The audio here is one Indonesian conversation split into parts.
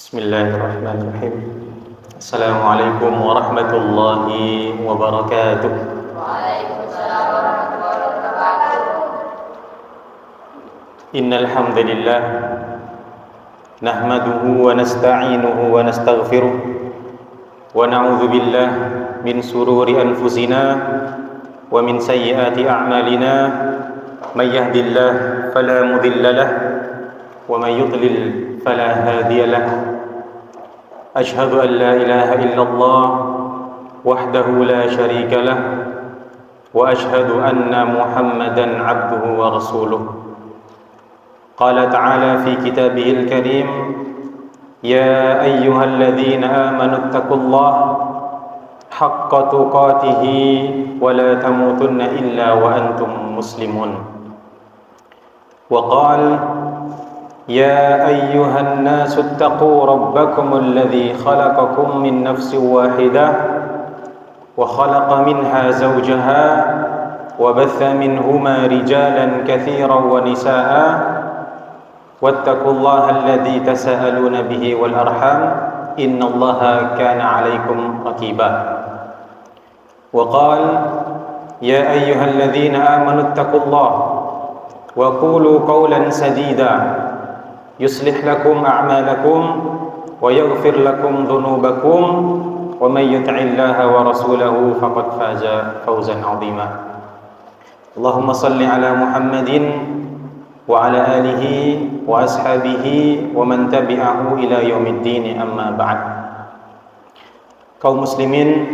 Bismillahirrahmanirrahim. Assalamualaikum warahmatullahi wabarakatuh. Waalaikumsalam warahmatullahi wabarakatuh. Innal hamdalillah nahmaduhu wa nasta'inuhu wa nastaghfiruh wa na'udzu billahi min sururi anfusina wa min sayyiati a'malina may yahdihillahu fala mudilla lahu wa may yudlil fala hadiya lahu. Ashhadu an la ilaha illallah wahdahu la syarika lah wa ashhadu anna Muhammadan abduhu wa rasuluh. Qala ta'ala fi kitabihil karim, ya ayyuhalladzina amanu ittaqullaha haqqa tuqatih wa la tamutunna illa wa antum muslimun. Wa qala يا أيها الناس اتقوا ربكم الذي خلقكم من نفس واحدة وخلق منها زوجها وبث منهما رجالا كثيرا ونساء واتقوا الله الذي تساءلون به والأرحام إن الله كان عليكم رقيبا. وقال يا أيها الذين آمنوا اتقوا الله وقولوا قولا سديدا يصلح لكم أعمالكم ويغفر لكم ذنوبكم ومن يطع الله ورسوله فقد فاز فوزا عظيما. اللهم صل على محمد وعلى آله وأصحابه ومن تبعه إلى يوم الدين أما بعد. Kaum muslimin,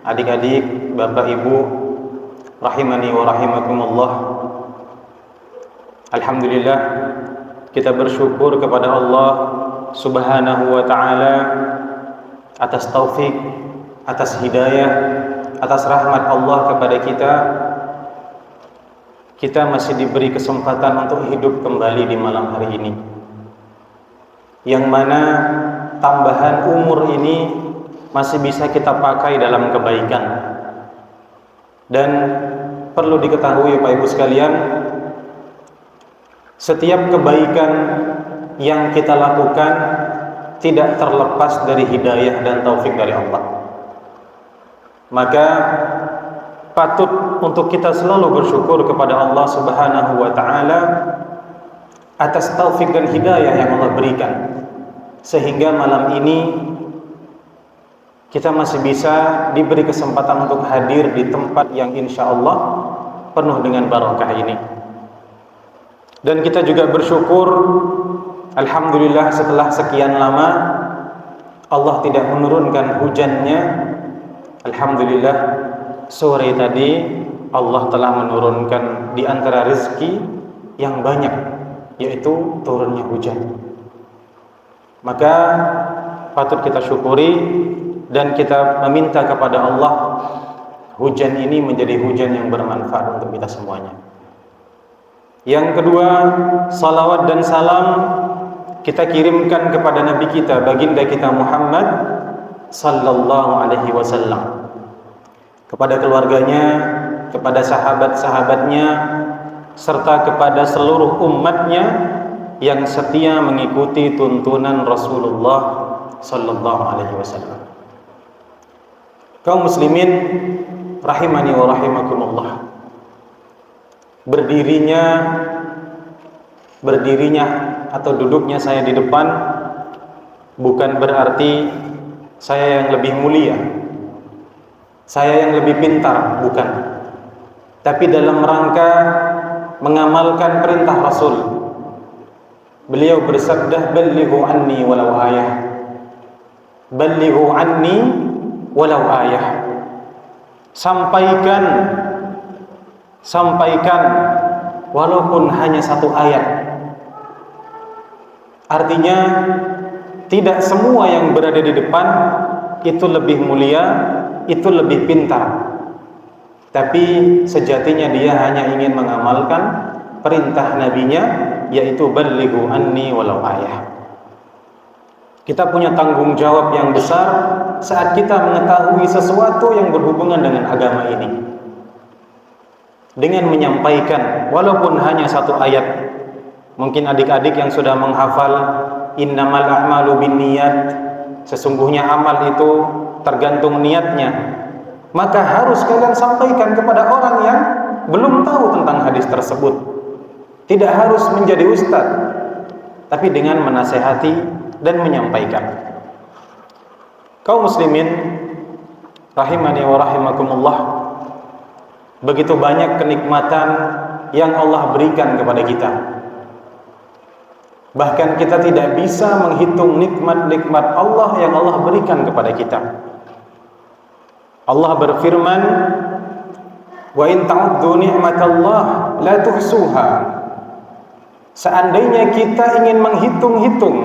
adik-adik, bapak ibu, rahimani wa rahimakumullah. Alhamdulillah, kita bersyukur kepada Allah Subhanahu wa ta'ala atas taufik, atas hidayah, atas rahmat Allah kepada kita. Kita masih diberi kesempatan untuk hidup kembali di malam hari ini, yang mana tambahan umur ini masih bisa kita pakai dalam kebaikan. Dan perlu diketahui Bapak Ibu sekalian, setiap kebaikan yang kita lakukan tidak terlepas dari hidayah dan taufik dari Allah. Maka patut untuk kita selalu bersyukur kepada Allah Subhanahu wa ta'ala atas taufik dan hidayah yang Allah berikan, sehingga malam ini kita masih bisa diberi kesempatan untuk hadir di tempat yang insya Allah penuh dengan barakah ini. Dan kita juga bersyukur, alhamdulillah, setelah sekian lama Allah tidak menurunkan hujannya. Alhamdulillah, sore tadi Allah telah menurunkan di antara rezeki yang banyak, yaitu turunnya hujan. Maka patut kita syukuri dan kita meminta kepada Allah hujan ini menjadi hujan yang bermanfaat untuk kita semuanya. Yang kedua, salawat dan salam kita kirimkan kepada Nabi kita, baginda kita Muhammad sallallahu alaihi wasallam, kepada keluarganya, kepada sahabat-sahabatnya, serta kepada seluruh umatnya yang setia mengikuti tuntunan Rasulullah sallallahu alaihi wasallam. Kaum muslimin rahimani wa rahimakumullah, berdirinya atau duduknya saya di depan bukan berarti saya yang lebih mulia, saya yang lebih pintar, bukan. Tapi dalam rangka mengamalkan perintah Rasul. Beliau bersabda, "Ballighu anni walau ayah." Ballighu anni walau ayah. Sampaikan walaupun hanya satu ayat. Artinya tidak semua yang berada di depan itu lebih mulia, itu lebih pintar. Tapi sejatinya dia hanya ingin mengamalkan perintah nabinya, yaitu ballighu anni walau ayah. Kita punya tanggung jawab yang besar saat kita mengetahui sesuatu yang berhubungan dengan agama ini, dengan menyampaikan walaupun hanya satu ayat. Mungkin adik-adik yang sudah menghafal innamal a'malu binniyat, sesungguhnya amal itu tergantung niatnya, maka harus kalian sampaikan kepada orang yang belum tahu tentang hadis tersebut. Tidak harus menjadi ustaz, tapi dengan menasehati dan menyampaikan. Kaum muslimin rahimani wa rahimakumullah, begitu banyak kenikmatan yang Allah berikan kepada kita. Bahkan kita tidak bisa menghitung nikmat-nikmat Allah yang Allah berikan kepada kita. Allah berfirman, "Wa in ta'uddu ni'matallah la tuhsuha." Seandainya kita ingin menghitung-hitung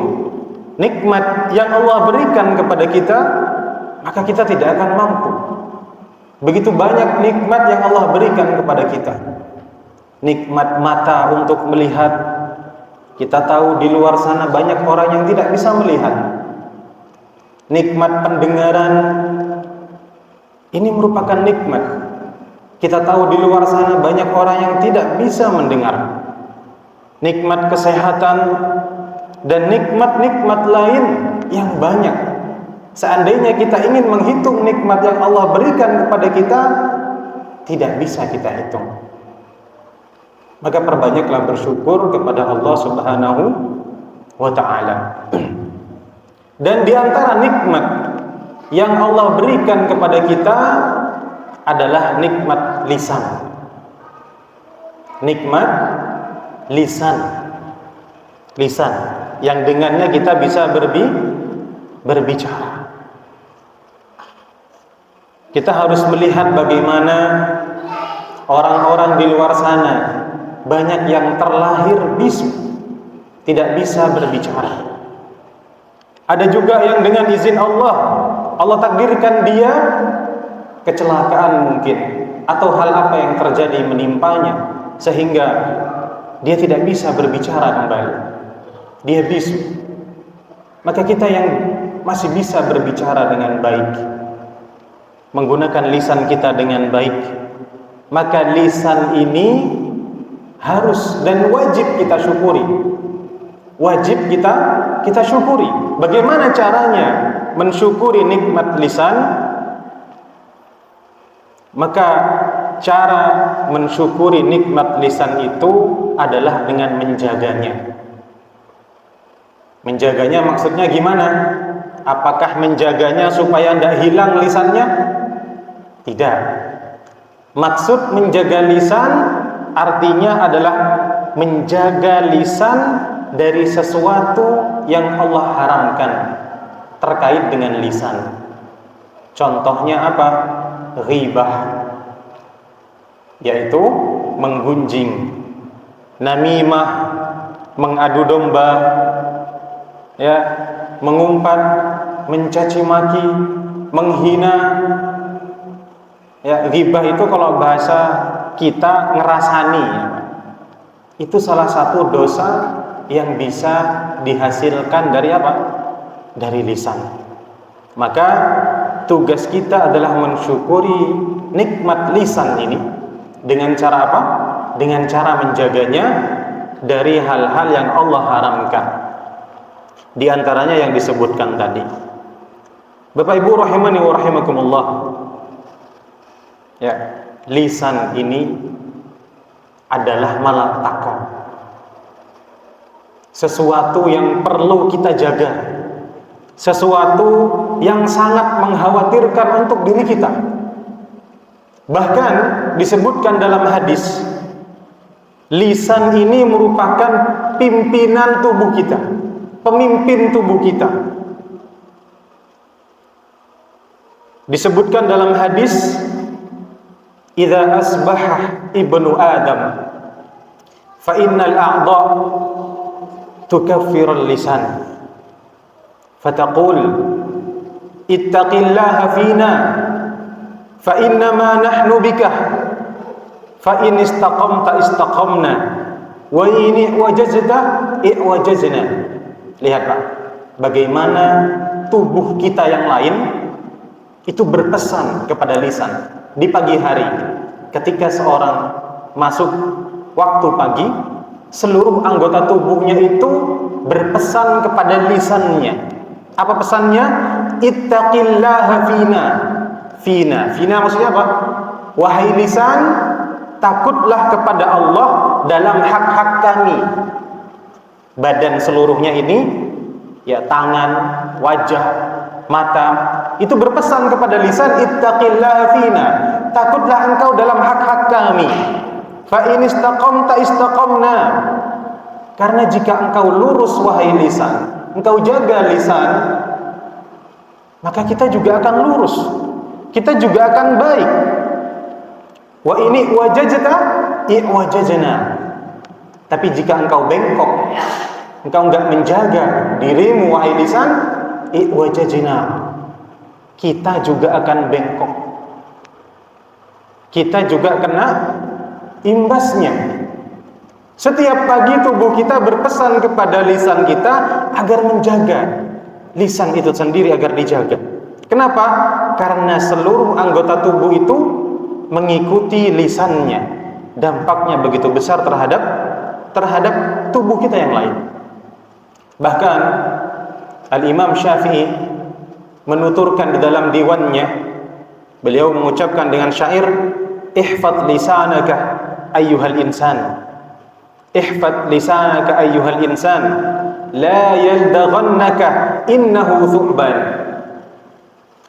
nikmat yang Allah berikan kepada kita, maka kita tidak akan mampu. Begitu banyak nikmat yang Allah berikan kepada kita. Nikmat mata untuk melihat. Kita tahu di luar sana banyak orang yang tidak bisa melihat. Nikmat pendengaran, ini merupakan nikmat. Kita tahu di luar sana banyak orang yang tidak bisa mendengar. Nikmat kesehatan dan nikmat-nikmat lain yang banyak. Seandainya kita ingin menghitung nikmat yang Allah berikan kepada kita, tidak bisa kita hitung. Maka perbanyaklah bersyukur kepada Allah Subhanahu wa ta'ala. Dan di antara nikmat yang Allah berikan kepada kita adalah nikmat lisan. Nikmat lisan. Lisan yang dengannya kita bisa berbicara. Kita harus melihat bagaimana orang-orang di luar sana banyak yang terlahir bisu, tidak bisa berbicara. Ada juga yang dengan izin Allah takdirkan dia kecelakaan mungkin, atau hal apa yang terjadi menimpanya sehingga dia tidak bisa berbicara kembali. Dia bisu. Maka kita yang masih bisa berbicara dengan baik, menggunakan lisan kita dengan baik, maka lisan ini harus dan wajib kita syukuri. Wajib kita syukuri. Bagaimana caranya mensyukuri nikmat lisan? Maka cara mensyukuri nikmat lisan itu adalah dengan menjaganya. Menjaganya maksudnya gimana? Apakah menjaganya supaya tidak hilang lisannya? Tidak. Maksud menjaga lisan artinya adalah menjaga lisan dari sesuatu yang Allah haramkan terkait dengan lisan. Contohnya apa? Ghibah, yaitu menggunjing, namimah, mengadu domba, ya, mengumpat, mencaci maki, menghina. Ya, ghibah itu kalau bahasa kita ngerasani, itu salah satu dosa yang bisa dihasilkan dari apa? Dari lisan. Maka tugas kita adalah mensyukuri nikmat lisan ini dengan cara apa? Dengan cara menjaganya dari hal-hal yang Allah haramkan. Di antaranya yang disebutkan tadi. Bapak Ibu rahimani wa rahimakumullah. Ya, lisan ini adalah malapetaka, sesuatu yang perlu kita jaga, sesuatu yang sangat mengkhawatirkan untuk diri kita. Bahkan disebutkan dalam hadis, lisan ini merupakan pimpinan tubuh kita, pemimpin tubuh kita. Disebutkan dalam hadis, idza asbaha ibnu adam fa innal a'dha tukaffiru al-lisan fataqul ittaqillaha fina fa innama nahnu bika fa in istaqamta istaqamna wa in wajazta i'wajazna. Lihat Pak, bagaimana tubuh kita yang lain itu berpesan kepada lisan. Di pagi hari ketika seorang masuk waktu pagi, seluruh anggota tubuhnya itu berpesan kepada lisannya. Apa pesannya? Ittaqillaha fina. Fina maksudnya apa? Wahai lisan, takutlah kepada Allah dalam hak-hak kami. Badan seluruhnya ini, ya tangan, wajah, mata, itu berpesan kepada lisan, ittaqillaha fina, takutlah engkau dalam hak-hak kami. Fa in istaqamta istaqamna. Karena jika engkau lurus wahai lisan, engkau jaga lisan, maka kita juga akan lurus, kita juga akan baik. Wa ini wajajta i'wajajna. Tapi jika engkau bengkok, engkau enggak menjaga dirimu wahai lisan, i'wajajna, kita juga akan bengkok, kita juga kena imbasnya. Setiap pagi tubuh kita berpesan kepada lisan kita agar menjaga lisan itu sendiri, agar dijaga. Kenapa? Karena seluruh anggota tubuh itu mengikuti lisannya. Dampaknya begitu besar terhadap tubuh kita yang lain. Bahkan Al-Imam Syafi'i menuturkan di dalam diwannya, beliau mengucapkan dengan syair, ihfad lisanaka ayyuhal insan, ihfad lisanaka ayyuhal insan, la yaldaghannaka innahu thu'ban.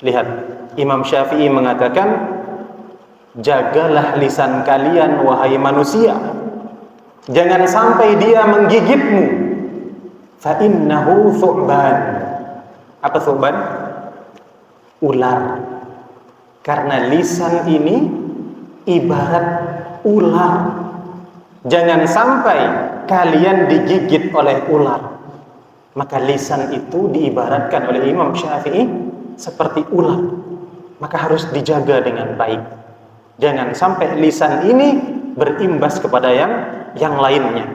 Lihat, Imam Syafi'i mengatakan, jagalah lisan kalian wahai manusia, jangan sampai dia menggigitmu. Fa innahu thu'ban. Apa thu'ban? Ular. Karena lisan ini ibarat ular. Jangan sampai kalian digigit oleh ular. Maka lisan itu diibaratkan oleh Imam Syafi'i seperti ular. Maka harus dijaga dengan baik. Jangan sampai lisan ini berimbas kepada yang lainnya.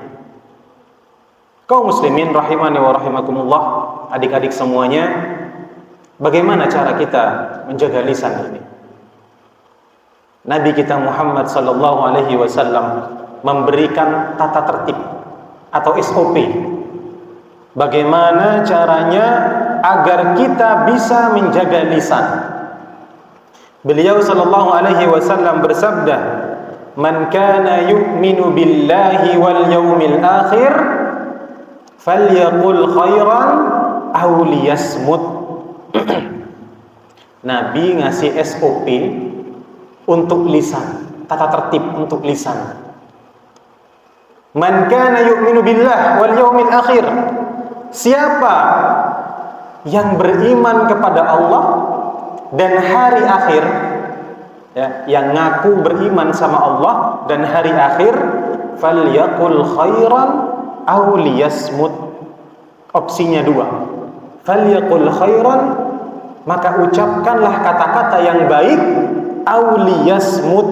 Kaum muslimin rahimani wa rahimakumullah, adik-adik semuanya, bagaimana cara kita menjaga lisan ini? Nabi kita Muhammad sallallahu alaihi wasallam memberikan tata tertib atau SOP. Bagaimana caranya agar kita bisa menjaga lisan? Beliau sallallahu alaihi wasallam bersabda, "Man kana yu'minu billahi wal yawmil akhir falyaqul khairan aw liyasmut." Nabi ngasih SOP untuk lisan, tata tertib untuk lisan. Man kana yu'minu billah wal yawmil akhir. Siapa yang beriman kepada Allah dan hari akhir, ya, yang ngaku beriman sama Allah dan hari akhir, falyaqul khairan aw liyasmut. Opsinya dua. Falyaqul khairan, maka ucapkanlah kata-kata yang baik, aw liyasmut,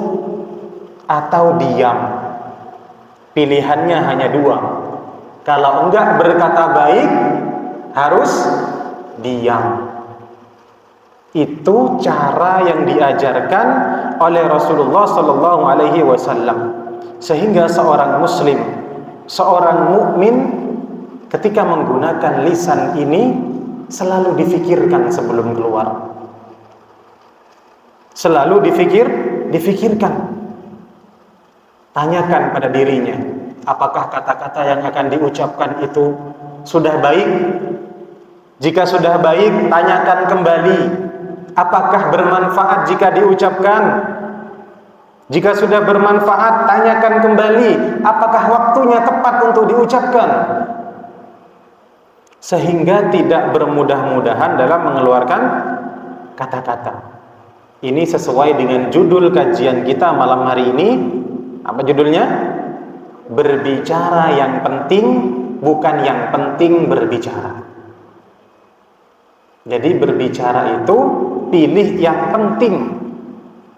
atau diam. Pilihannya hanya dua. Kalau enggak berkata baik, harus diam. Itu cara yang diajarkan oleh Rasulullah sallallahu alaihi wasallam. Sehingga seorang muslim, seorang mukmin ketika menggunakan lisan ini selalu difikirkan sebelum keluar. Selalu difikirkan. Tanyakan pada dirinya, apakah kata-kata yang akan diucapkan itu sudah baik? Jika sudah baik, tanyakan kembali, apakah bermanfaat jika diucapkan? Jika sudah bermanfaat, tanyakan kembali, apakah waktunya tepat untuk diucapkan? Sehingga tidak bermudah-mudahan dalam mengeluarkan kata-kata. Ini sesuai dengan judul kajian kita malam hari ini. Apa judulnya? Berbicara yang penting, bukan yang penting berbicara. Jadi berbicara itu pilih yang penting,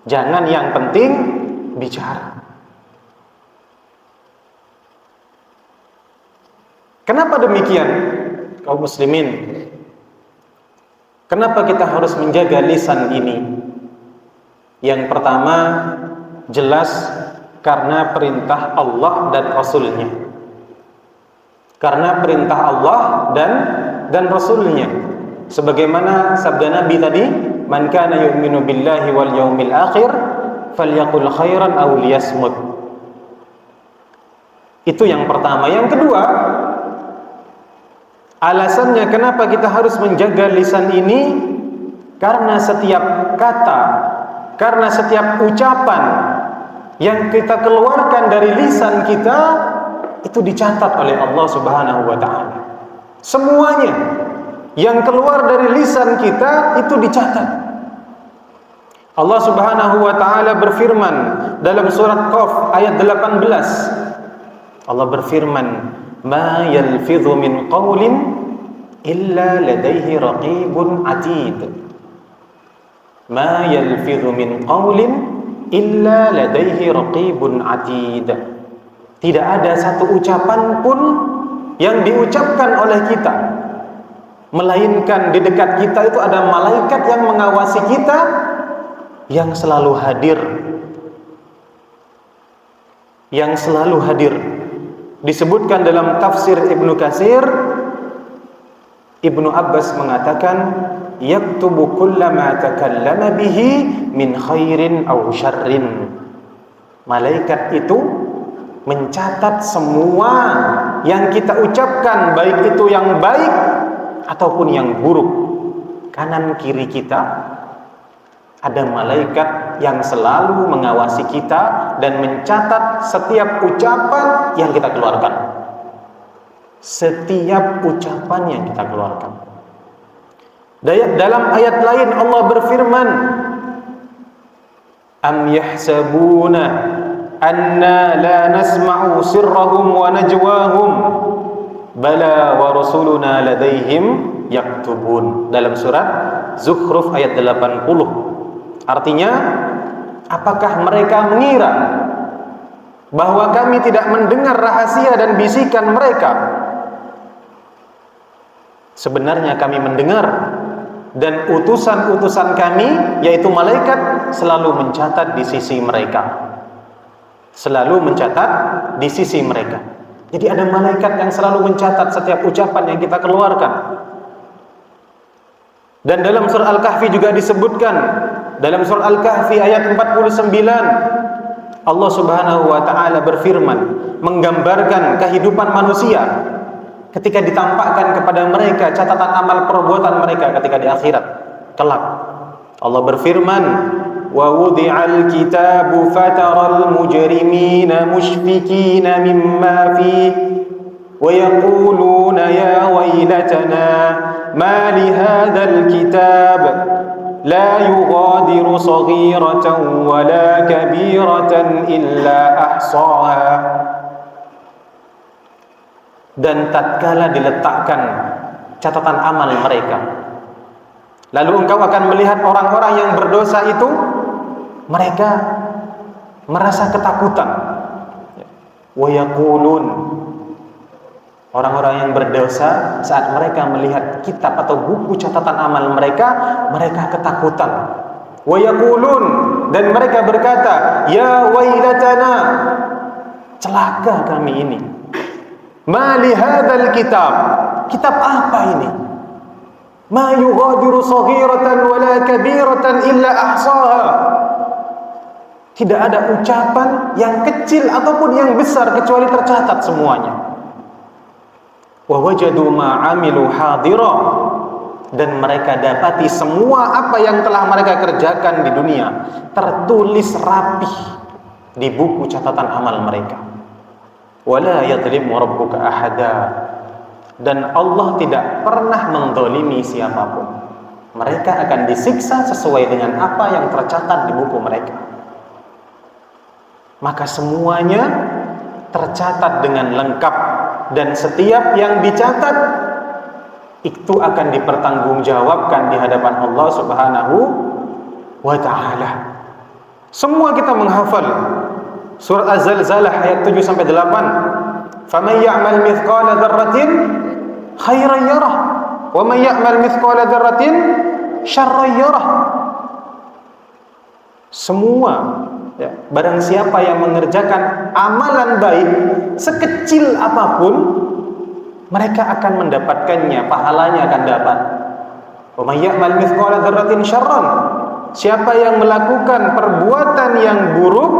jangan yang penting bicara. Kenapa demikian, kaum muslimin? Kenapa kita harus menjaga lisan ini? Yang pertama, jelas karena perintah Allah dan Rasulnya. karena perintah Allah dan Rasulnya. Sebagaimana sabda Nabi tadi, man kana yu'minu billahi wal yaumil akhir falyaqul khairan aw liyasmut. Itu yang pertama. Yang kedua, alasannya kenapa kita harus menjaga lisan ini, karena setiap kata, karena setiap ucapan yang kita keluarkan dari lisan kita itu dicatat oleh Allah Subhanahu wa taala. Semuanya yang keluar dari lisan kita itu dicatat. Allah Subhanahu wa taala berfirman dalam surat Qaf ayat 18. Allah berfirman, "Ma yalfidhu min qawlin illa ladaihi raqibun atid." Ma yalfidhu min qawlin illa ladaihi raqibun atid. Tidak ada satu ucapan pun yang diucapkan oleh kita, melainkan di dekat kita itu ada malaikat yang mengawasi kita, yang selalu hadir. Yang selalu hadir. Disebutkan dalam tafsir Ibnu Katsir, Ibnu Abbas mengatakan, yaktubu kullama takallama bihi min khairin aw syarrin. Malaikat itu mencatat semua yang kita ucapkan, baik itu yang baik ataupun yang buruk. Kanan kiri kita ada malaikat yang selalu mengawasi kita dan mencatat setiap ucapan yang kita keluarkan. Setiap ucapan yang kita keluarkan. Dalam ayat lain Allah berfirman, am yahsabuna anna la nasma'u sirrahum wa najwahum bala wa rasuluna ladaihim yaktubun. Dalam surat Zukhruf ayat 80. Artinya, apakah mereka mengira bahwa kami tidak mendengar rahasia dan bisikan mereka? Sebenarnya kami mendengar, dan utusan-utusan kami, yaitu malaikat, selalu mencatat di sisi mereka. Selalu mencatat di sisi mereka. Jadi ada malaikat yang selalu mencatat setiap ucapan yang kita keluarkan. Dan dalam surah Al-Kahfi juga disebutkan, dalam surah Al-Kahfi ayat 49, Allah Subhanahu wa taala berfirman menggambarkan kehidupan manusia ketika ditampakkan kepada mereka catatan amal perbuatan mereka ketika di akhirat kelak. Allah berfirman, wa wudi'al kitabu fataral mujrimina mushfikina mimma fihi wa yaquluna ya waylatana ma li hadzal kitab la yughadiru saghiratan wala kabiratan illa ahsaha. Dan tatkala diletakkan catatan amal mereka, lalu engkau akan melihat orang-orang yang berdosa itu, mereka merasa ketakutan. Wa yaqulun, orang-orang yang berdosa saat mereka melihat kitab atau buku catatan amal mereka, mereka ketakutan. Wa yaqulun, dan mereka berkata, ya wailatana, celaka kami ini. Ma li hadzal kitab, kitab apa ini? Ma yughadiru saghiratan wala kabiratan illa ahsaha. Tidak ada ucapan yang kecil ataupun yang besar kecuali tercatat semuanya. Wa wajadu ma 'amilu hadira, dan mereka dapati semua apa yang telah mereka kerjakan di dunia tertulis rapih di buku catatan amal mereka. Wala yadhlimu rabbuka ahada, dan Allah tidak pernah menzalimi siapapun. Mereka akan disiksa sesuai dengan apa yang tercatat di buku mereka. Maka semuanya tercatat dengan lengkap, dan setiap yang dicatat itu akan dipertanggungjawabkan di hadapan Allah Subhanahu wa taala. Semua kita menghafal Surah Az-Zalzalah ayat 7 sampai 8. Faman ya'mal mithqala dzarratin khairan yarah wa man ya'mal mithqala dzarratin syarran yarah. Semua ya, barang siapa yang mengerjakan amalan baik sekecil apapun, mereka akan mendapatkannya, pahalanya akan dapat. Wa may ya'mal mithqala dzarratin syarran, siapa yang melakukan perbuatan yang buruk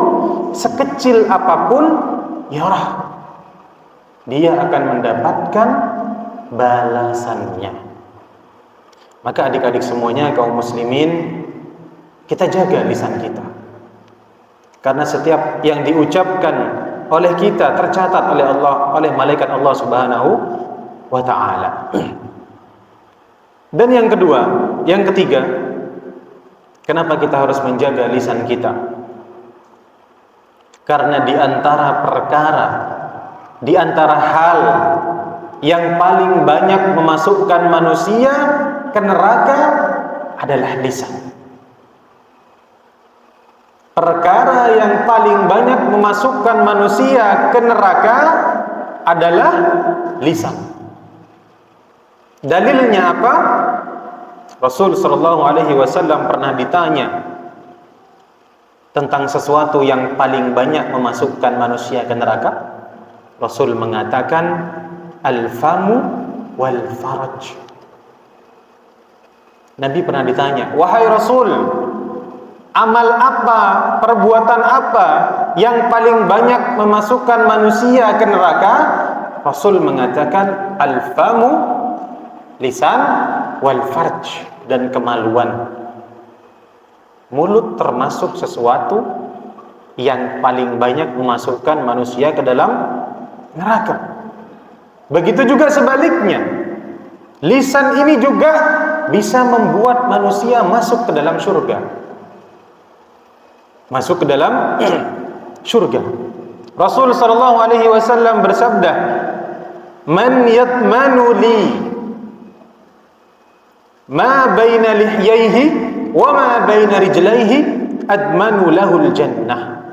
sekecil apapun, yarah, dia akan mendapatkan balasannya. Maka adik-adik semuanya, kaum muslimin, kita jaga lisan kita, karena setiap yang diucapkan oleh kita tercatat oleh Allah, oleh malaikat Allah Subhanahu wa ta'ala. Dan yang kedua, yang ketiga, kenapa kita harus menjaga lisan kita? Karena di antara perkara, di antara hal yang paling banyak memasukkan manusia ke neraka adalah lisan. Perkara yang paling banyak memasukkan manusia ke neraka adalah lisan. Dalilnya apa? Rasul sallallahu alaihi wasallam pernah ditanya tentang sesuatu yang paling banyak memasukkan manusia ke neraka. Rasul mengatakan al-famu wal faraj. Nabi pernah ditanya, wahai Rasul, amal apa, perbuatan apa yang paling banyak memasukkan manusia ke neraka? Rasul mengatakan al-famu, lisan, wal farj, dan kemaluan. Mulut termasuk sesuatu yang paling banyak memasukkan manusia ke dalam neraka. Begitu juga sebaliknya, lisan ini juga bisa membuat manusia masuk ke dalam surga. Masuk ke dalam surga. Rasul sallallahu alaihi wasallam bersabda, "Man yatmanu li ma baina lihyaihi wa ma baina rijlaihi admanu lahul jannah."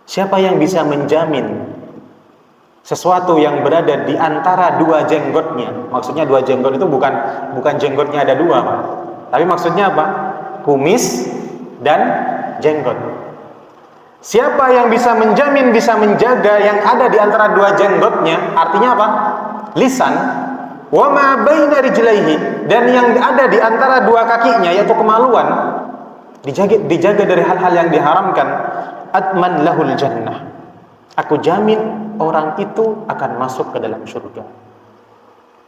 Siapa yang bisa menjamin sesuatu yang berada di antara dua jenggotnya? Maksudnya dua jenggot itu bukan jenggotnya ada dua, Pak. Tapi maksudnya apa? Kumis dan jenggot. Siapa yang bisa menjamin, bisa menjaga yang ada di antara dua jenggotnya? Artinya apa? Lisan. Wa ma baina rijlaihi, dan yang ada di antara dua kakinya, yaitu kemaluan, dijaga dari hal-hal yang diharamkan. Atman lahul jannah. Aku jamin orang itu akan masuk ke dalam surga.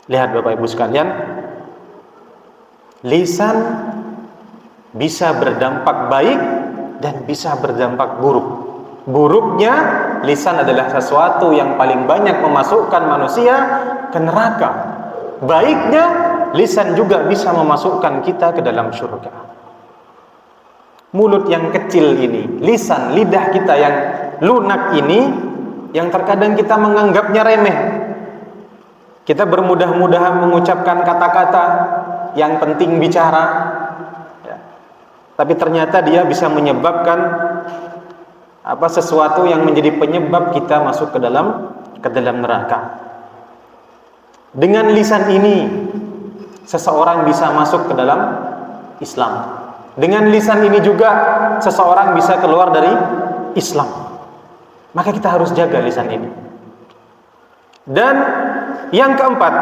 Lihat Bapak Ibu sekalian, lisan bisa berdampak baik dan bisa berdampak buruk. Buruknya, lisan adalah sesuatu yang paling banyak memasukkan manusia ke neraka. Baiknya, lisan juga bisa memasukkan kita ke dalam surga. Mulut yang kecil ini, lisan, lidah kita yang lunak ini, yang terkadang kita menganggapnya remeh. Kita bermudah-mudahan mengucapkan kata-kata yang penting bicara, ya. Tapi ternyata dia bisa menyebabkan sesuatu yang menjadi penyebab kita masuk ke dalam neraka. Dengan lisan ini, seseorang bisa masuk ke dalam Islam. Dengan lisan ini juga seseorang bisa keluar dari Islam. Maka kita harus jaga lisan ini. Dan yang keempat,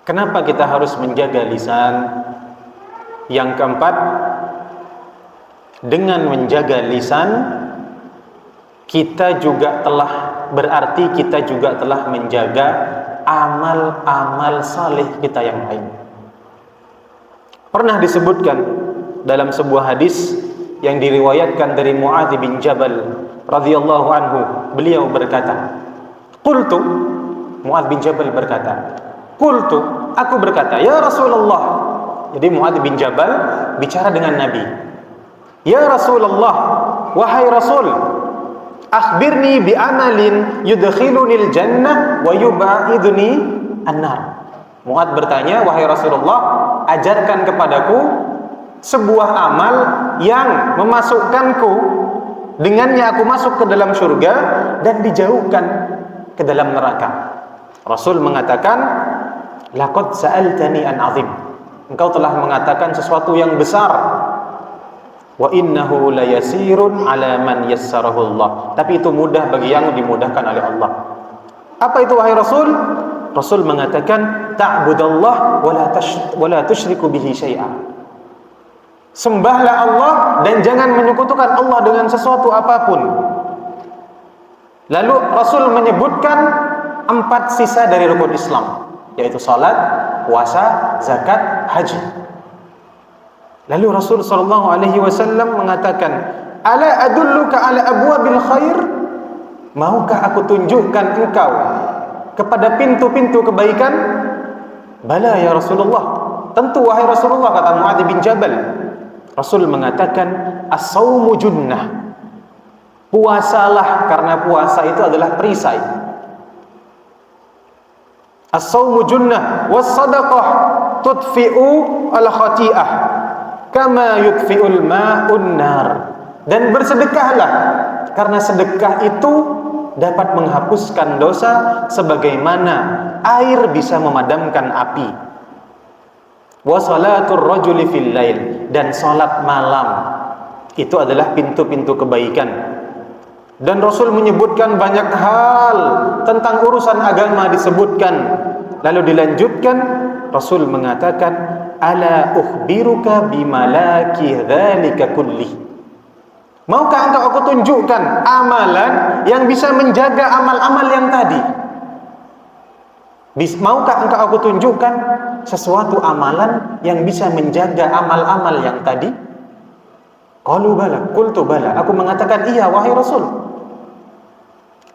kenapa kita harus menjaga lisan? Yang keempat, dengan menjaga lisan, kita juga telah menjaga amal-amal saleh kita yang lain. Pernah disebutkan dalam sebuah hadis yang diriwayatkan dari Muadz bin Jabal radhiyallahu anhu, beliau berkata, qultu, Muadz bin Jabal berkata, qultu, aku berkata, ya Rasulullah. Jadi Muadz bin Jabal bicara dengan Nabi. Ya Rasulullah, wahai Rasul, akhbirni bi amalin yudkhilunil jannah wa yubaiduni an-nar. Muadz bertanya, wahai Rasulullah, ajarkan kepadaku sebuah amal yang memasukkanku, dengannya aku masuk ke dalam surga dan dijauhkan ke dalam neraka. Rasul mengatakan, laqad sa'altani an 'azim. Engkau telah mengatakan sesuatu yang besar. Wa innahu layasirun 'ala man yassarahu Allah. Tapi itu mudah bagi yang dimudahkan oleh Allah. Apa itu wahai Rasul? Rasul mengatakan, ta'budallah wa la tusyriku bihi syai'a. Sembahlah Allah dan jangan menyekutukan Allah dengan sesuatu apapun. Lalu Rasul menyebutkan 4 sisa dari rukun Islam, yaitu salat, puasa, zakat, haji. Lalu Rasul sallallahu alaihi wasallam mengatakan, "Ala adulluka ala abwabil khair?" Maukah aku tunjukkan engkau kepada pintu-pintu kebaikan? Bala ya Rasulullah. Tentu wahai Rasulullah, kata Muadz bin Jabal. Rasul mengatakan, as-saumu junnah. Puasalah, karena puasa itu adalah perisai. As-saumu junnah was sadaqah tudfi'u al-khati'ah kama yudfi'ul ma'un nar. Dan bersedekahlah, karena sedekah itu dapat menghapuskan dosa sebagaimana air bisa memadamkan api. Wa salatur rajuli fil lail, dan salat malam itu adalah pintu-pintu kebaikan. Dan Rasul menyebutkan banyak hal tentang urusan agama disebutkan. Lalu dilanjutkan, Rasul mengatakan, ala ukhbiruka bimalaki dzalika kullih. Maukah engkau aku tunjukkan amalan yang bisa menjaga amal-amal yang tadi? Maukah engkau aku tunjukkan sesuatu amalan yang bisa menjaga amal-amal yang tadi? Qalu bala, qultu bala. Aku mengatakan iya wahai Rasul.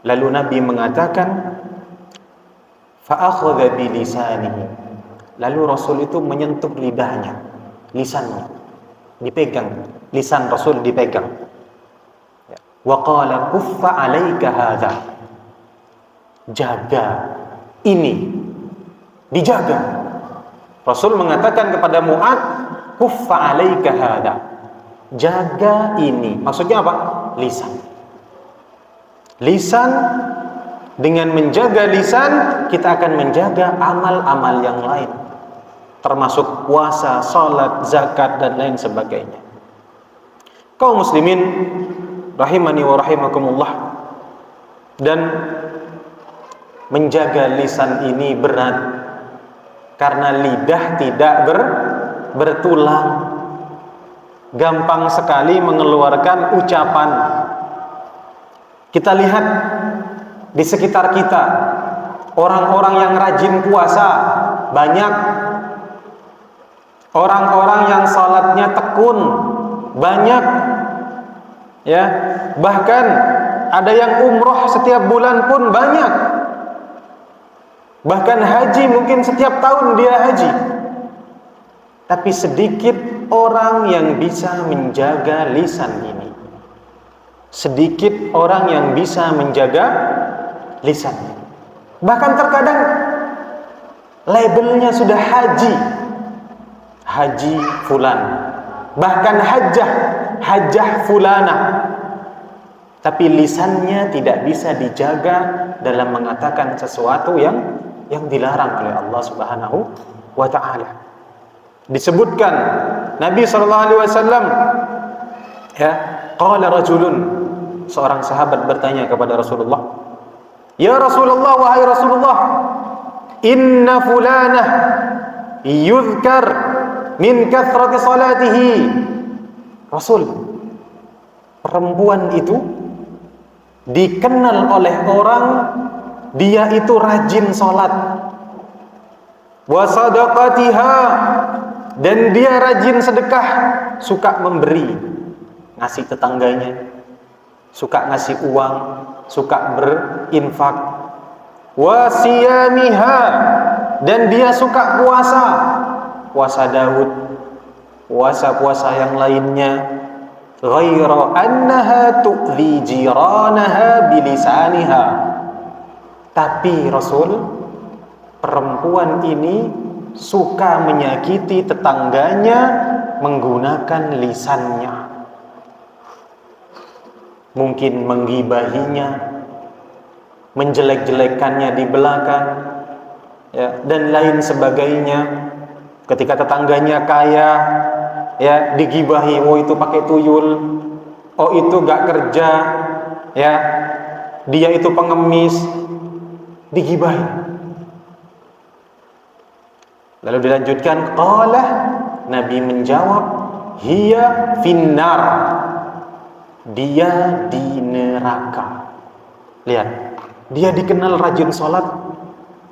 Lalu Nabi mengatakan, fa akhadha bi lisanihi. Lalu Rasul itu menyentuh lidahnya, lisannya dipegang, lisan Rasul dipegang. Wa qala kuffa 'alaika hadza. Jaga ini, dijaga. Rasul mengatakan kepada Mu'adz, kuffa 'alaika hadza. Jaga ini. Maksudnya apa? Lisan. Lisan, dengan menjaga lisan kita akan menjaga amal-amal yang lain, termasuk puasa, salat, zakat dan lain sebagainya. Kaum muslimin rahimani wa rahimakumullah, dan menjaga lisan ini berat karena lidah tidak bertulang, gampang sekali mengeluarkan ucapan. Kita lihat di sekitar kita, orang-orang yang rajin puasa banyak, orang-orang yang salatnya tekun banyak, ya, bahkan ada yang umroh setiap bulan pun banyak, bahkan haji mungkin setiap tahun dia haji. Tapi sedikit orang yang bisa menjaga lisan ini. Sedikit orang yang bisa menjaga lisan. Bahkan terkadang labelnya sudah haji, haji fulan, bahkan hajjah fulana, tapi lisannya tidak bisa dijaga dalam mengatakan sesuatu yang dilarang oleh Allah Subhanahu wa ta'ala. Disebutkan Nabi SAW, ya, qala rajulun, seorang sahabat bertanya kepada Rasulullah, ya Rasulullah, wahai Rasulullah, inna fulanah yuzkar min kathrati salatihi. Rasul, perempuan itu dikenal oleh orang dia itu rajin salat, wa sadaqatiha, dan dia rajin sedekah, suka memberi, ngasih tetangganya, suka ngasih uang, suka berinfak, wa siyamiha, dan dia suka puasa, puasa Daud, puasa-puasa yang lainnya. Ghaira annaha tu'dhi jiranaha bilisaniha. Tapi Rasul, perempuan ini suka menyakiti tetangganya menggunakan lisannya. Mungkin menggibahinya, menjelek-jelekannya di belakang, ya, dan lain sebagainya. Ketika tetangganya kaya, ya, digibahi, oh itu pakai tuyul, oh itu gak kerja, ya, dia itu pengemis, digibahi. Lalu dilanjutkan, qala, Nabi menjawab, hiya finnar, dia di neraka. Lihat, dia dikenal rajin sholat,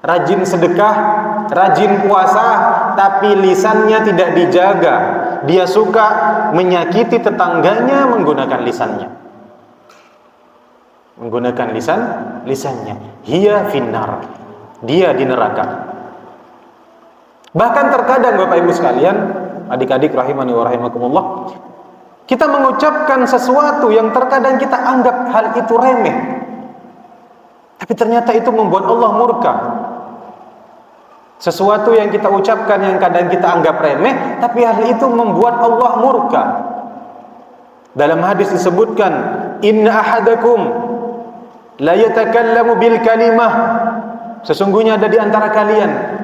rajin sedekah, rajin puasa, tapi lisannya tidak dijaga. Dia suka menyakiti tetangganya menggunakan lisannya. Menggunakan lisannya. Hiya finnar, dia di neraka. Bahkan terkadang Bapak Ibu sekalian, adik-adik rahimani wa rahimakumullah, kita mengucapkan sesuatu yang terkadang kita anggap hal itu remeh, tapi ternyata itu membuat Allah murka. Sesuatu yang kita ucapkan yang kadang kita anggap remeh, tapi hal itu membuat Allah murka. Dalam hadis disebutkan, inna ahadakum la yatakallamu bil kalimah, sesungguhnya ada di antara kalian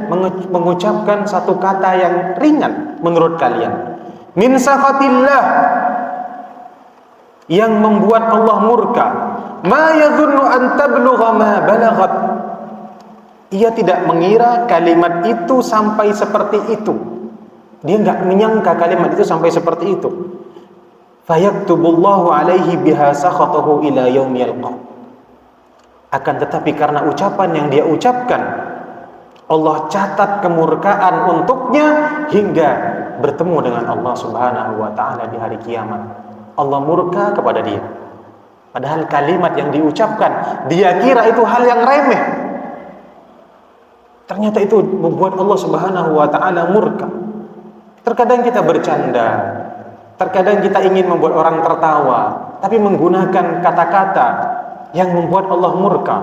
mengucapkan satu kata yang ringan menurut kalian, min sakhatillah, yang membuat Allah murka, ma yadhunnu an tablugha ma balaghat, ia tidak mengira kalimat itu sampai seperti itu. Dia enggak menyangka kalimat itu sampai seperti itu. Fayaktubullahu alaihi biha sakhatahu ila yaumi yalqah. Akan tetapi karena ucapan yang dia ucapkan, Allah catat kemurkaan untuknya hingga bertemu dengan Allah Subhanahu wa taala di hari kiamat. Allah murka kepada dia. Padahal kalimat yang diucapkan dia kira itu hal yang remeh. Ternyata itu membuat Allah Subhanahu wa taala murka. Terkadang kita bercanda, terkadang kita ingin membuat orang tertawa, tapi menggunakan kata-kata yang membuat Allah murka.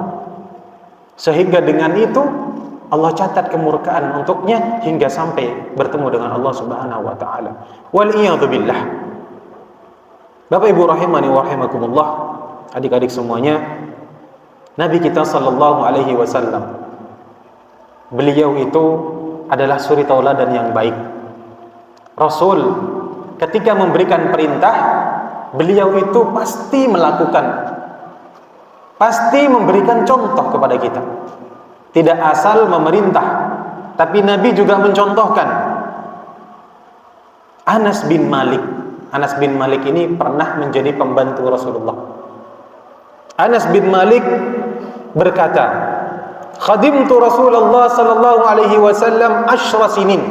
Sehingga dengan itu Allah catat kemurkaan untuknya hingga sampai bertemu dengan Allah Subhanahu wa taala. Wal iyadzu billah. Bapak Ibu rahimani wa rahimakumullah, adik-adik semuanya, Nabi kita sallallahu alaihi wasallam, beliau itu adalah suri tauladan yang baik. Rasul ketika memberikan perintah, beliau itu pasti melakukan, pasti memberikan contoh kepada kita. Tidak asal memerintah, tapi Nabi juga mencontohkan. Anas bin Malik ini pernah menjadi pembantu Rasulullah. Anas bin Malik berkata, khadimtu Rasulullah sallallahu alaihi wasallam 10 sinin.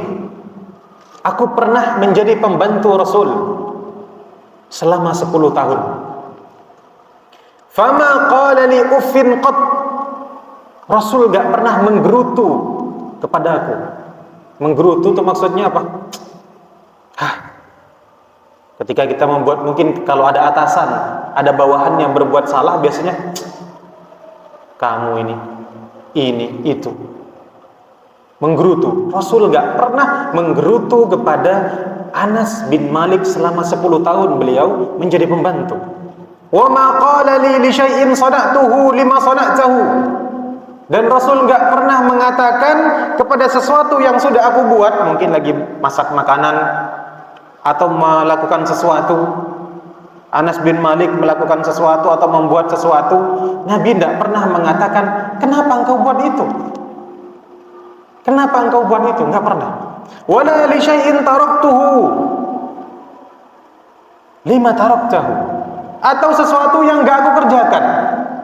Aku pernah menjadi pembantu Rasul selama 10 tahun. Fama qala li uffin qat. Rasul gak pernah menggerutu kepada aku. Menggerutu itu maksudnya apa? Ketika kita membuat, mungkin kalau ada atasan, ada bawahan yang berbuat salah, biasanya kamu ini, itu. Menggerutu. Rasul gak pernah menggerutu kepada Anas bin Malik selama 10 tahun beliau menjadi pembantu. Wa ma qala li syai'in sana'tuhu lima sana'tahu. Dan Rasul gak pernah mengatakan kepada sesuatu yang sudah aku buat, mungkin lagi masak makanan atau melakukan sesuatu, Anas bin Malik melakukan sesuatu atau membuat sesuatu, Nabi tidak pernah mengatakan, kenapa engkau buat itu? Kenapa engkau buat itu? Enggak pernah. Wala li syai'in taraktuhu lima taraktahu. Atau sesuatu yang enggak aku kerjakan.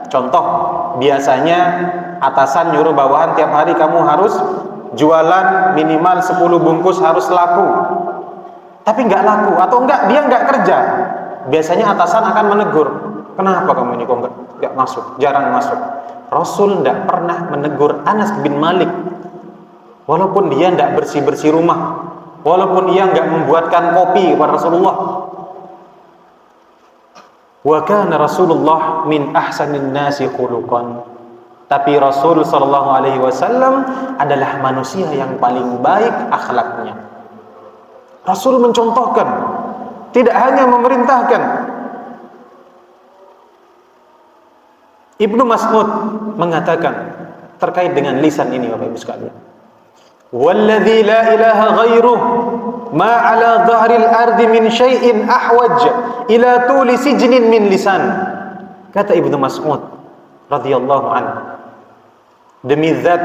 Contoh, biasanya atasan nyuruh bawahan tiap hari kamu harus jualan minimal 10 bungkus harus laku. Tapi enggak laku atau dia enggak kerja. Biasanya atasan akan menegur. Kenapa kamu ini kok enggak masuk, jarang masuk? Rasul enggak pernah menegur Anas bin Malik. Walaupun dia enggak bersih-bersih rumah, walaupun dia enggak membuatkan kopi kepada Rasulullah. Wa kana Rasulullah min ahsanin nasi khuluqan. Tapi Rasul sallallahu alaihi wasallam adalah manusia yang paling baik akhlaknya. Rasul mencontohkan, tidak hanya memerintahkan. Ibnu Mas'ud mengatakan terkait dengan lisan ini, Bapak Ibu sekalian. Walladzi la ilaha ghairuh ma 'ala dhahril ardi min syai'in ahwaj ila tuli sijnin min lisan. Kata Ibnu Mas'ud radhiyallahu anhu, demi zat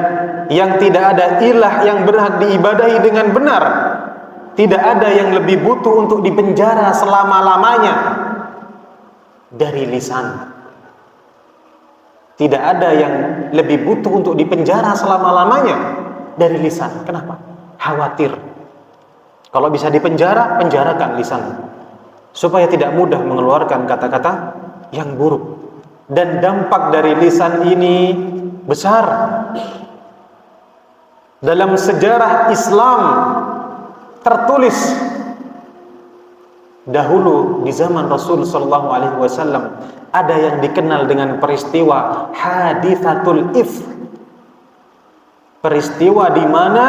yang tidak ada ilah yang berhak diibadahi dengan benar, tidak ada yang lebih butuh untuk dipenjara selama-lamanya dari lisan. Tidak ada yang lebih butuh untuk dipenjara selama-lamanya dari lisan. Kenapa? Khawatir. Kalau bisa dipenjara, penjarakan lisan, supaya tidak mudah mengeluarkan kata-kata yang buruk. Dan dampak dari lisan ini besar. Dalam sejarah Islam tertulis dahulu di zaman Rasul sallallahu alaihi wasallam ada yang dikenal dengan peristiwa haditsatul ifk. Peristiwa di mana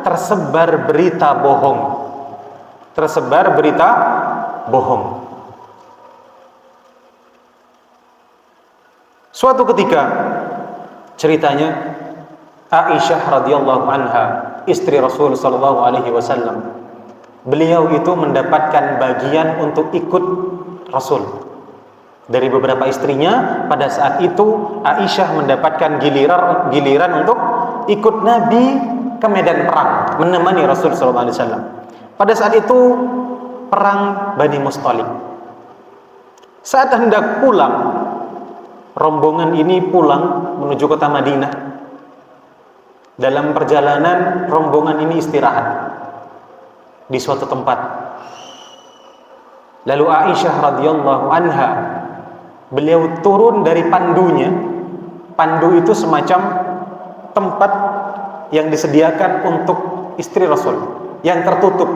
tersebar berita bohong. Tersebar berita bohong. Suatu ketika ceritanya Aisyah radhiyallahu anha, istri Rasul sallallahu alaihi wasallam. Beliau itu mendapatkan bagian untuk ikut Rasul. Dari beberapa istrinya, pada saat itu Aisyah mendapatkan giliran untuk ikut Nabi ke medan perang, menemani Rasul sallallahu alaihi wasallam. Pada saat itu perang Bani Musthalib. Saat hendak pulang, rombongan ini pulang menuju kota Madinah. Dalam perjalanan, rombongan ini istirahat di suatu tempat. Lalu Aisyah radhiyallahu anha, beliau turun dari pandunya. Pandu itu semacam tempat yang disediakan untuk istri Rasul, yang tertutup,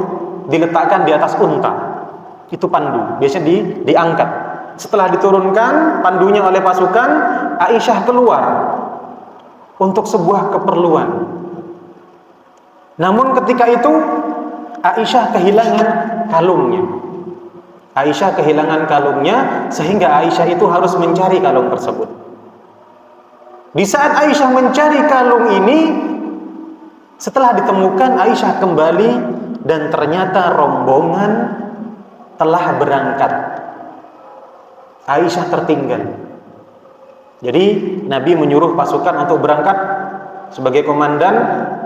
diletakkan di atas unta. Itu pandu, biasanya diangkat. Setelah diturunkan pandunya oleh pasukan, Aisyah keluar untuk sebuah keperluan. Namun ketika itu Aisyah kehilangan kalungnya. Aisyah kehilangan kalungnya sehingga Aisyah itu harus mencari kalung tersebut. Di saat Aisyah mencari kalung ini, setelah ditemukan, Aisyah kembali dan ternyata rombongan telah berangkat. Aisyah tertinggal. Jadi Nabi menyuruh pasukan untuk berangkat. Sebagai komandan,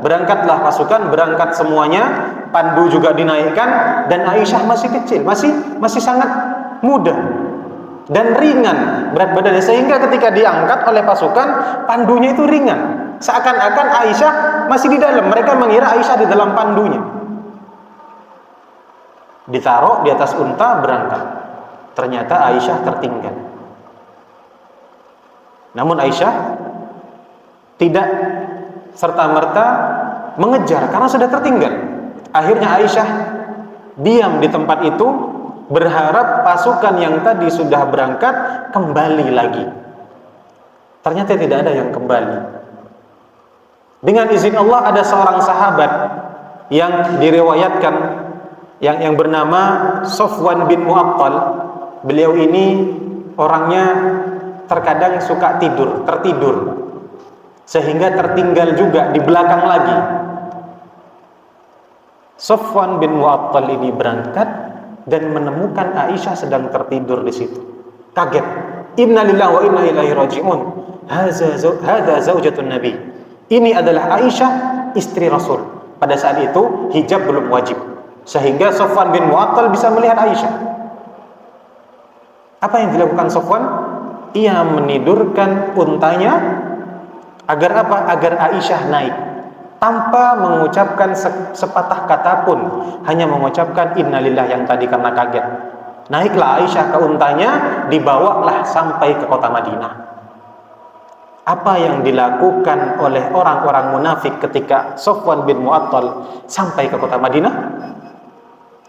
berangkatlah pasukan, berangkat semuanya. Pandu juga dinaikkan, dan Aisyah masih kecil, masih sangat muda dan ringan berat badannya, sehingga ketika diangkat oleh pasukan, pandunya itu ringan. Seakan-akan Aisyah masih di dalam. Mereka mengira Aisyah di dalam pandunya. Ditaruh di atas unta, berangkat. Ternyata Aisyah tertinggal. Namun Aisyah tidak serta-merta mengejar karena sudah tertinggal. Akhirnya Aisyah diam di tempat itu, berharap pasukan yang tadi sudah berangkat kembali lagi. Ternyata tidak ada yang kembali. Dengan izin Allah, ada seorang sahabat yang diriwayatkan yang bernama Safwan bin Mu'attal. Beliau ini orangnya terkadang suka tertidur, sehingga tertinggal juga di belakang lagi. Safwan bin Mu'attal ini berangkat dan menemukan Aisyah sedang tertidur di situ. Kaget. Inna lillahi wa inna ilaihi raji'un. Hadza zaujatun Nabi. Ini adalah Aisyah, istri Rasul. Pada saat itu hijab belum wajib, sehingga Safwan bin Mu'attal bisa melihat Aisyah. Apa yang dilakukan Safwan? Ia menidurkan untanya agar apa? Agar Aisyah naik tanpa mengucapkan sepatah kata pun, hanya mengucapkan innalillah yang tadi karena kaget. Naiklah Aisyah ke untanya, dibawalah sampai ke kota Madinah. Apa yang dilakukan oleh orang-orang munafik ketika Safwan bin Mu'attal sampai ke kota Madinah?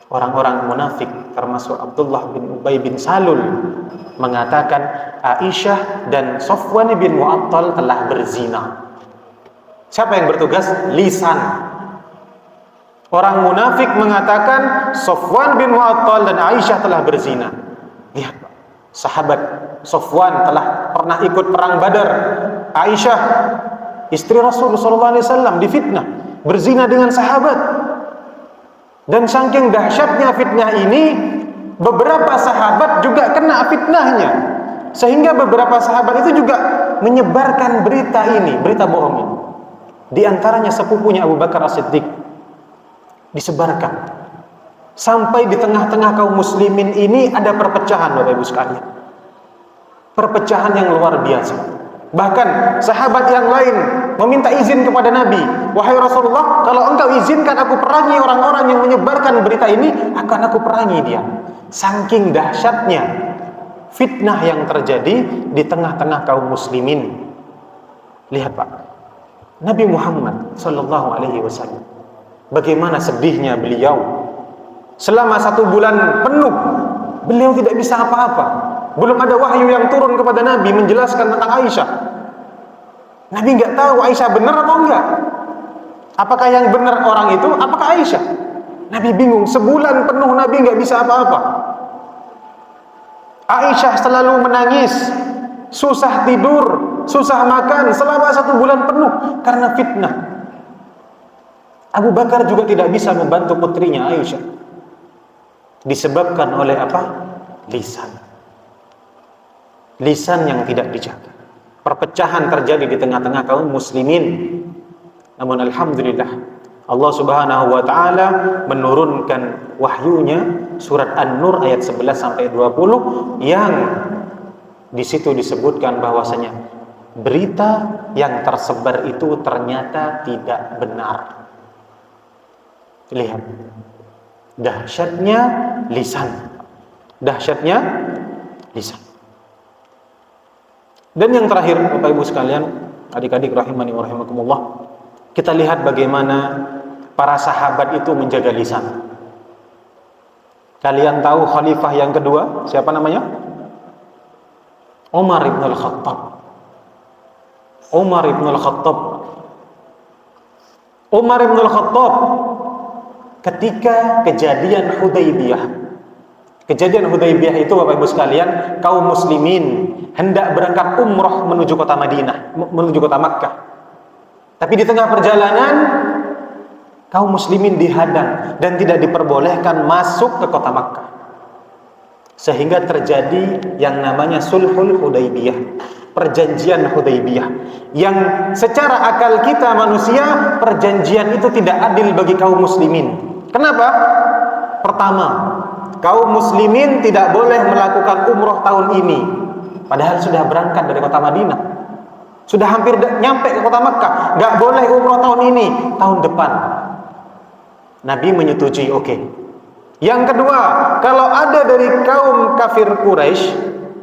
Orang-orang munafik termasuk Abdullah bin Ubay bin Salul mengatakan Aisyah dan Safwan bin Mu'attal telah berzina. Siapa yang bertugas? Lisan. Orang munafik mengatakan Safwan bin Mu'attal dan Aisyah telah berzina. Lihat, sahabat Safwan telah pernah ikut perang Badar. Aisyah, istri Rasul sallallahu alaihi wasallam, difitnah berzina dengan sahabat. Dan saking dahsyatnya fitnah ini, beberapa sahabat juga kena fitnahnya, sehingga beberapa sahabat itu juga menyebarkan berita ini, berita bohong ini. Di antaranya sepupunya Abu Bakar As-Siddiq disebarkan. Sampai di tengah-tengah kaum muslimin ini ada perpecahan, Bapak Ibu sekalian. Perpecahan yang luar biasa. Bahkan sahabat yang lain meminta izin kepada Nabi, "Wahai Rasulullah, kalau engkau izinkan aku perangi orang-orang yang menyebarkan berita ini, akan aku perangi dia." Saking dahsyatnya fitnah yang terjadi di tengah-tengah kaum muslimin. Lihat Pak, Nabi Muhammad sallallahu alaihi wasallam, bagaimana sedihnya beliau. Selama 1 bulan penuh beliau tidak bisa apa-apa. Belum ada wahyu yang turun kepada Nabi menjelaskan tentang Aisyah. Nabi nggak tahu Aisyah benar atau enggak. Apakah yang benar orang itu, apakah Aisyah? Nabi bingung. Sebulan penuh Nabi nggak bisa apa-apa. Aisyah selalu menangis, susah tidur, susah makan selama 1 bulan penuh karena fitnah. Abu Bakar juga tidak bisa membantu putrinya Aisyah. Disebabkan oleh apa? Lisan yang tidak dijaga. Perpecahan terjadi di tengah-tengah kaum muslimin. Namun alhamdulillah Allah Subhanahu wa taala menurunkan wahyunya surat An-Nur ayat 11 sampai 20 yang di situ disebutkan bahwasanya berita yang tersebar itu ternyata tidak benar. Lihat dahsyatnya lisan. Dahsyatnya lisan. Dan yang terakhir Bapak Ibu sekalian, adik-adik rahimani wa rahimakumullah, kita lihat bagaimana para sahabat itu menjaga lisan. Kalian tahu khalifah yang kedua siapa namanya? Umar ibn al-Khattab. Umar ibn al-Khattab. Umar ibn al-Khattab ketika kejadian Hudaybiyah. Kejadian Hudaybiyah itu Bapak Ibu sekalian, kaum muslimin hendak berangkat umroh menuju kota Madinah, menuju kota Makkah. Tapi di tengah perjalanan kaum muslimin dihadang dan tidak diperbolehkan masuk ke kota Makkah. Sehingga terjadi yang namanya Sulhul Hudaybiyah, perjanjian Hudaybiyah, yang secara akal kita manusia perjanjian itu tidak adil bagi kaum muslimin. Kenapa? Pertama, kaum muslimin tidak boleh melakukan umroh tahun ini, padahal sudah berangkat dari kota Madinah, sudah hampir nyampe ke kota Makkah. Gak boleh umroh tahun ini, tahun depan. Nabi menyetujui, oke. Yang kedua, kalau ada dari kaum kafir Quraisy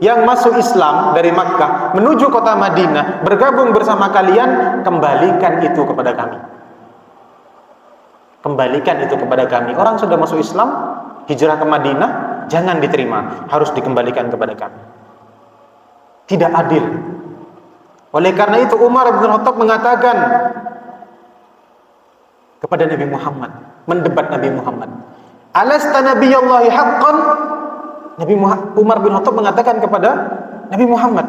yang masuk Islam dari Makkah menuju kota Madinah, bergabung bersama kalian, kembalikan itu kepada kami. Kembalikan itu kepada kami. Orang sudah masuk Islam, hijrah ke Madinah, jangan diterima, harus dikembalikan kepada kami. Tidak adil. Oleh karena itu Umar bin Khattab mengatakan kepada Nabi Muhammad, mendebat Nabi Muhammad, "Alasta nabiyallahi haqqan?" Umar bin Khattab mengatakan kepada Nabi Muhammad,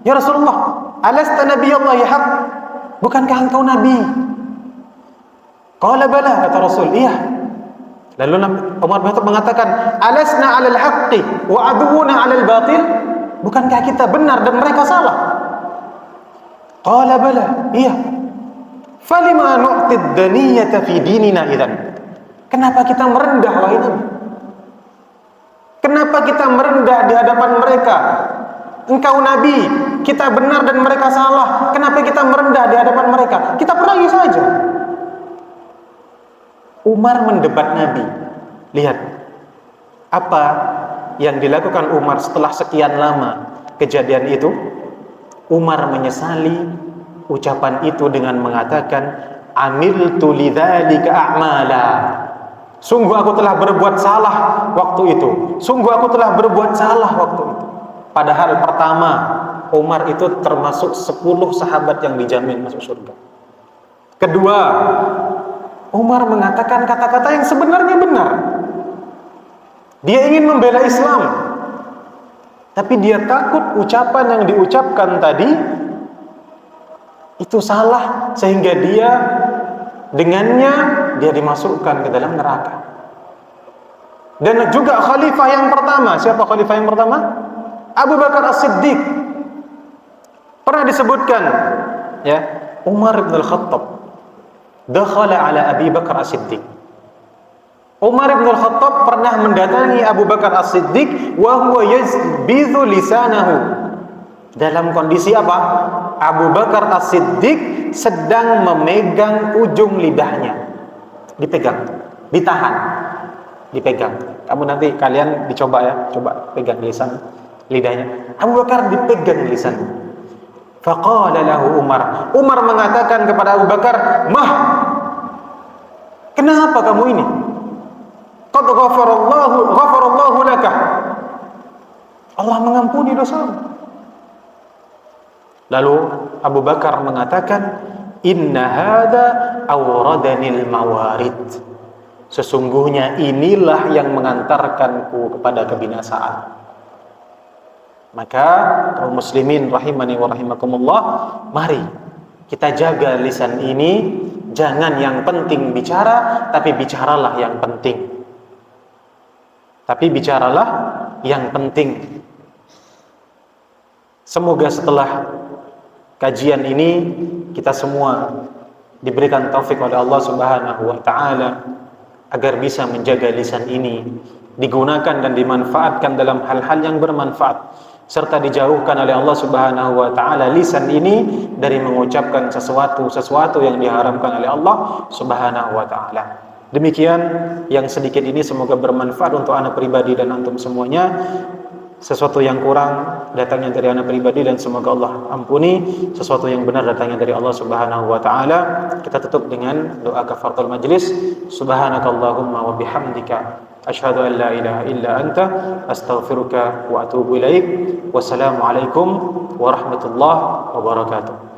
"Ya Rasulullah, alasta nabiyallahi haqq? Bukankah engkau nabi?" Qala bala, kata Rasul, iya. Lalu Umar bin Khattab mengatakan, "Alasna 'alal haqqi wa aduwuna 'alal batil?" Bukankah kita benar dan mereka salah? Qala bala, iya. Falima nu'tid daniyata fi dinina idzan? Kenapa kita merendah wahai Nabi? Kenapa kita merendah di hadapan mereka? Engkau Nabi, kita benar dan mereka salah. Kenapa kita merendah di hadapan mereka? Kita perangi saja. Umar mendebat Nabi. Lihat apa yang dilakukan Umar setelah sekian lama kejadian itu. Umar menyesali ucapan itu dengan mengatakan, "Amiltu lidzalika a'mala." Sungguh aku telah berbuat salah waktu itu. Sungguh aku telah berbuat salah waktu itu. Padahal pertama, Umar itu termasuk 10 sahabat yang dijamin masuk surga. Kedua, Umar mengatakan kata-kata yang sebenarnya benar. Dia ingin membela Islam, tapi dia takut ucapan yang diucapkan tadi itu salah, sehingga dengannya dia dimasukkan ke dalam neraka. Dan juga khalifah yang pertama, siapa khalifah yang pertama? Abu Bakar As-Siddiq. Pernah disebutkan ya, Umar bin Al-Khattab dakhala ala Abi Bakar As-Siddiq. Umar bin Al-Khattab pernah mendatangi Abu Bakar As-Siddiq wa huwa yazbizu lisanahu. Dalam kondisi apa? Abu Bakar As-Siddiq sedang memegang ujung lidahnya. Dipegang, ditahan, dipegang. Kamu nanti kalian dicoba ya, coba pegang lisan lidahnya. Abu Bakar dipegang lisan. Faqala lahu Umar. Umar mengatakan kepada Abu Bakar, "Mah, kenapa kamu ini? Qad ghafarallahu laka." Allah mengampuni dosamu. Lalu Abu Bakar mengatakan, "Inna hadza awradanil mawarid." Sesungguhnya inilah yang mengantarkanku kepada kebinasaan. Maka kaum muslimin rahimani wa rahimakumullah, mari kita jaga lisan ini. Jangan yang penting bicara, tapi bicaralah yang penting. Tapi bicaralah yang penting. Semoga setelah kajian ini kita semua diberikan taufik oleh Allah Subhanahu wa taala agar bisa menjaga lisan ini, digunakan dan dimanfaatkan dalam hal-hal yang bermanfaat, serta dijauhkan oleh Allah Subhanahu wa taala lisan ini dari mengucapkan sesuatu yang diharamkan oleh Allah Subhanahu wa taala. Demikian yang sedikit ini semoga bermanfaat untuk anak pribadi dan antum semuanya. Sesuatu yang kurang datangnya dari anak pribadi dan semoga Allah ampuni. Sesuatu yang benar datangnya dari Allah Subhanahu wa taala. Kita tutup dengan doa kafaratul majlis. Subhanakallahumma wa bihamdika asyhadu an la ilaha illa anta astaghfiruka wa atubu ilaik. Wassalamu alaikum warahmatullahi wabarakatuh.